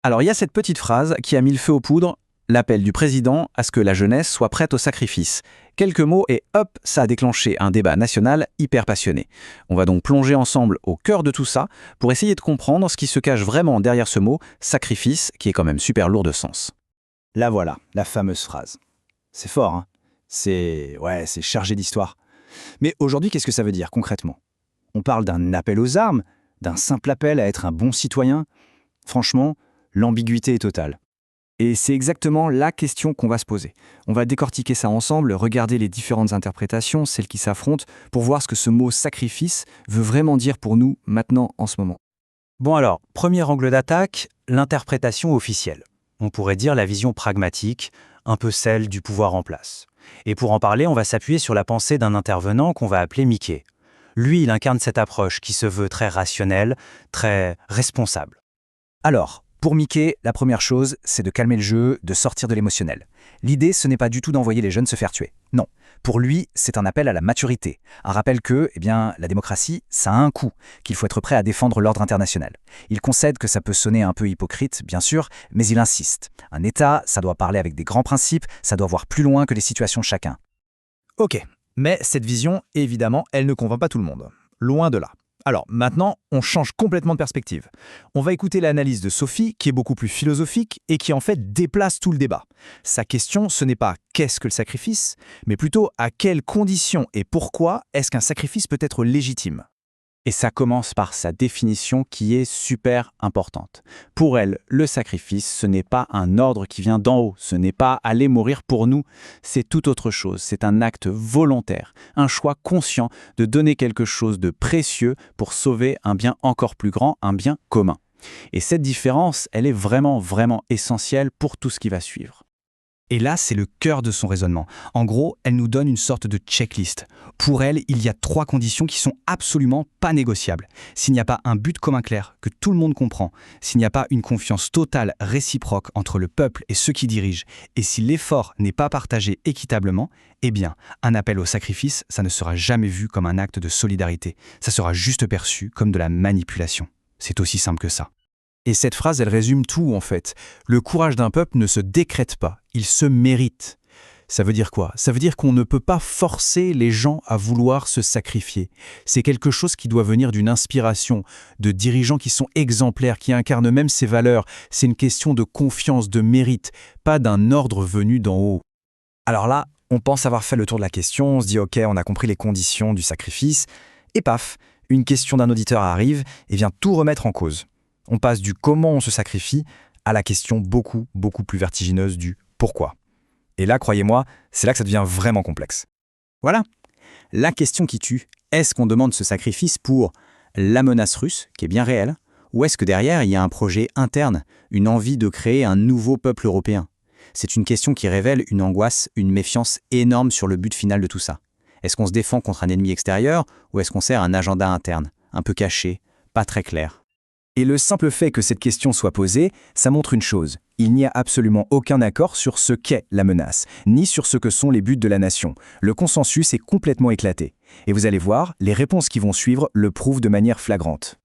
Alors il y a cette petite phrase qui a mis le feu aux poudres, l'appel du président à ce que la jeunesse soit prête au sacrifice. Quelques mots et hop, ça a déclenché un débat national hyper passionné. On va donc plonger ensemble au cœur de tout ça pour essayer de comprendre ce qui se cache vraiment derrière ce mot sacrifice qui est quand même super lourd de sens. La voilà, la fameuse phrase. C'est fort, hein? C'est chargé d'histoire. Mais aujourd'hui, qu'est-ce que ça veut dire concrètement? On parle d'un appel aux armes, d'un simple appel à être un bon citoyen? Franchement, l'ambiguïté est totale. Et c'est exactement la question qu'on va se poser. On va décortiquer ça ensemble, regarder les différentes interprétations, celles qui s'affrontent, pour voir ce que ce mot sacrifice veut vraiment dire pour nous maintenant, en ce moment. Bon alors, premier angle d'attaque, l'interprétation officielle. On pourrait dire la vision pragmatique, un peu celle du pouvoir en place. Et pour en parler, on va s'appuyer sur la pensée d'un intervenant qu'on va appeler Mickey. Lui, il incarne cette approche qui se veut très rationnelle, très responsable. Alors, pour Mickey, la première chose, c'est de calmer le jeu, de sortir de l'émotionnel. L'idée, ce n'est pas du tout d'envoyer les jeunes se faire tuer. Non. Pour lui, c'est un appel à la maturité. Un rappel que, la démocratie, ça a un coût, qu'il faut être prêt à défendre l'ordre international. Il concède que ça peut sonner un peu hypocrite, bien sûr, mais il insiste. Un État, ça doit parler avec des grands principes, ça doit voir plus loin que les situations de chacun. Ok, mais cette vision, évidemment, elle ne convainc pas tout le monde. Loin de là. Alors maintenant, on change complètement de perspective. On va écouter l'analyse de Sophie, qui est beaucoup plus philosophique et qui en fait déplace tout le débat. Sa question, ce n'est pas qu'est-ce que le sacrifice, mais plutôt à quelles conditions et pourquoi est-ce qu'un sacrifice peut être légitime. Et ça commence par sa définition qui est super importante. Pour elle, le sacrifice, ce n'est pas un ordre qui vient d'en haut, ce n'est pas aller mourir pour nous, c'est tout autre chose, c'est un acte volontaire, un choix conscient de donner quelque chose de précieux pour sauver un bien encore plus grand, un bien commun. Et cette différence, elle est vraiment essentielle pour tout ce qui va suivre. Et là, c'est le cœur de son raisonnement. En gros, elle nous donne une sorte de checklist. Pour elle, il y a 3 conditions qui sont absolument pas négociables. S'il n'y a pas un but commun clair, que tout le monde comprend, s'il n'y a pas une confiance totale réciproque entre le peuple et ceux qui dirigent, et si l'effort n'est pas partagé équitablement, un appel au sacrifice, ça ne sera jamais vu comme un acte de solidarité. Ça sera juste perçu comme de la manipulation. C'est aussi simple que ça. Et cette phrase, elle résume tout en fait. Le courage d'un peuple ne se décrète pas, il se mérite. Ça veut dire quoi? Ça veut dire qu'on ne peut pas forcer les gens à vouloir se sacrifier. C'est quelque chose qui doit venir d'une inspiration, de dirigeants qui sont exemplaires, qui incarnent même ces valeurs. C'est une question de confiance, de mérite, pas d'un ordre venu d'en haut. Alors là, on pense avoir fait le tour de la question, on se dit ok, on a compris les conditions du sacrifice, et paf, une question d'un auditeur arrive et vient tout remettre en cause. On passe du comment on se sacrifie à la question beaucoup plus vertigineuse du pourquoi. Et là, croyez-moi, c'est là que ça devient vraiment complexe. Voilà, la question qui tue, est-ce qu'on demande ce sacrifice pour la menace russe, qui est bien réelle, ou est-ce que derrière, il y a un projet interne, une envie de créer un nouveau peuple européen? C'est une question qui révèle une angoisse, une méfiance énorme sur le but final de tout ça. Est-ce qu'on se défend contre un ennemi extérieur, ou est-ce qu'on sert un agenda interne, un peu caché, pas très clair? Et le simple fait que cette question soit posée, ça montre une chose. Il n'y a absolument aucun accord sur ce qu'est la menace, ni sur ce que sont les buts de la nation. Le consensus est complètement éclaté. Et vous allez voir, les réponses qui vont suivre le prouvent de manière flagrante.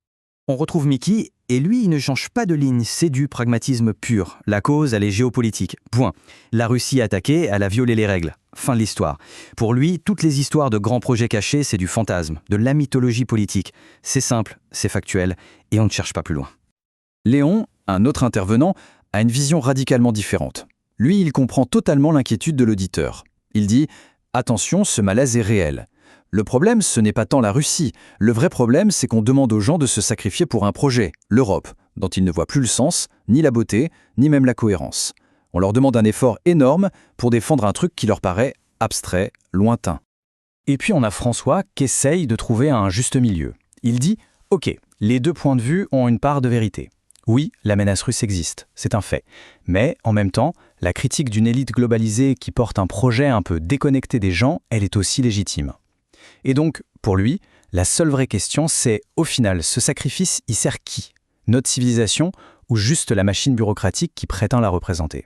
On retrouve Mickey, et lui, il ne change pas de ligne, c'est du pragmatisme pur. La cause, elle est géopolitique. Point. La Russie attaquée, elle a violé les règles. Fin de l'histoire. Pour lui, toutes les histoires de grands projets cachés, c'est du fantasme, de la mythologie politique. C'est simple, c'est factuel, et on ne cherche pas plus loin. Léon, un autre intervenant, a une vision radicalement différente. Lui, il comprend totalement l'inquiétude de l'auditeur. Il dit « Attention, ce malaise est réel. Le problème, ce n'est pas tant la Russie. Le vrai problème, c'est qu'on demande aux gens de se sacrifier pour un projet, l'Europe, dont ils ne voient plus le sens, ni la beauté, ni même la cohérence. On leur demande un effort énorme pour défendre un truc qui leur paraît abstrait, lointain. » Et puis on a François qui essaye de trouver un juste milieu. Il dit « Ok, les 2 points de vue ont une part de vérité. Oui, la menace russe existe, c'est un fait. Mais, en même temps, la critique d'une élite globalisée qui porte un projet un peu déconnecté des gens, elle est aussi légitime. » Et donc, pour lui, la seule vraie question, c'est, au final, ce sacrifice, il sert qui? Notre civilisation ou juste la machine bureaucratique qui prétend la représenter?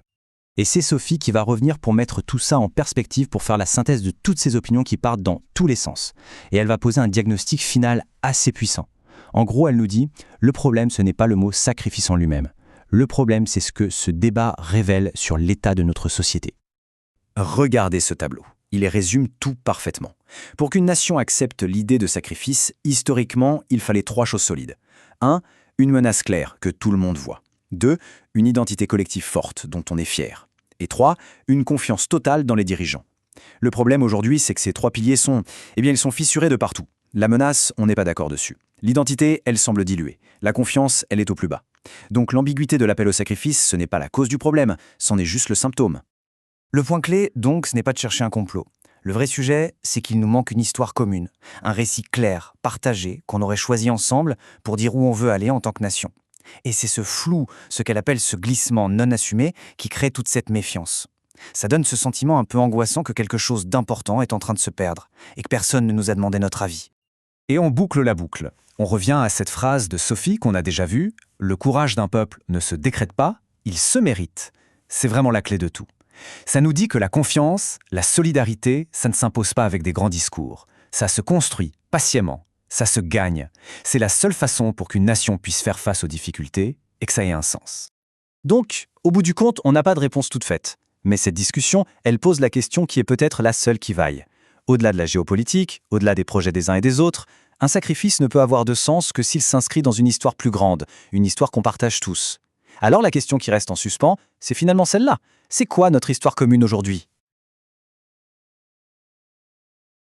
Et c'est Sophie qui va revenir pour mettre tout ça en perspective, pour faire la synthèse de toutes ces opinions qui partent dans tous les sens. Et elle va poser un diagnostic final assez puissant. En gros, elle nous dit, le problème, ce n'est pas le mot sacrifice en lui-même. Le problème, c'est ce que ce débat révèle sur l'état de notre société. Regardez ce tableau. Il résume tout parfaitement. Pour qu'une nation accepte l'idée de sacrifice, historiquement, il fallait 3 choses solides. 1. Une menace claire que tout le monde voit. 2. Une identité collective forte dont on est fier. Et 3. Une confiance totale dans les dirigeants. Le problème aujourd'hui, c'est que ces 3 piliers ils sont fissurés de partout. La menace, on n'est pas d'accord dessus. L'identité, elle semble diluée. La confiance, elle est au plus bas. Donc l'ambiguïté de l'appel au sacrifice, ce n'est pas la cause du problème, c'en est juste le symptôme. Le point clé, donc, ce n'est pas de chercher un complot. Le vrai sujet, c'est qu'il nous manque une histoire commune, un récit clair, partagé, qu'on aurait choisi ensemble pour dire où on veut aller en tant que nation. Et c'est ce flou, ce qu'elle appelle ce glissement non assumé, qui crée toute cette méfiance. Ça donne ce sentiment un peu angoissant que quelque chose d'important est en train de se perdre, et que personne ne nous a demandé notre avis. Et on boucle la boucle. On revient à cette phrase de Sophie qu'on a déjà vue, « Le courage d'un peuple ne se décrète pas, il se mérite ». C'est vraiment la clé de tout. Ça nous dit que la confiance, la solidarité, ça ne s'impose pas avec des grands discours. Ça se construit patiemment, ça se gagne. C'est la seule façon pour qu'une nation puisse faire face aux difficultés et que ça ait un sens. Donc, au bout du compte, on n'a pas de réponse toute faite. Mais cette discussion, elle pose la question qui est peut-être la seule qui vaille. Au-delà de la géopolitique, au-delà des projets des uns et des autres, un sacrifice ne peut avoir de sens que s'il s'inscrit dans une histoire plus grande, une histoire qu'on partage tous. Alors la question qui reste en suspens, c'est finalement celle-là. C'est quoi notre histoire commune aujourd'hui ?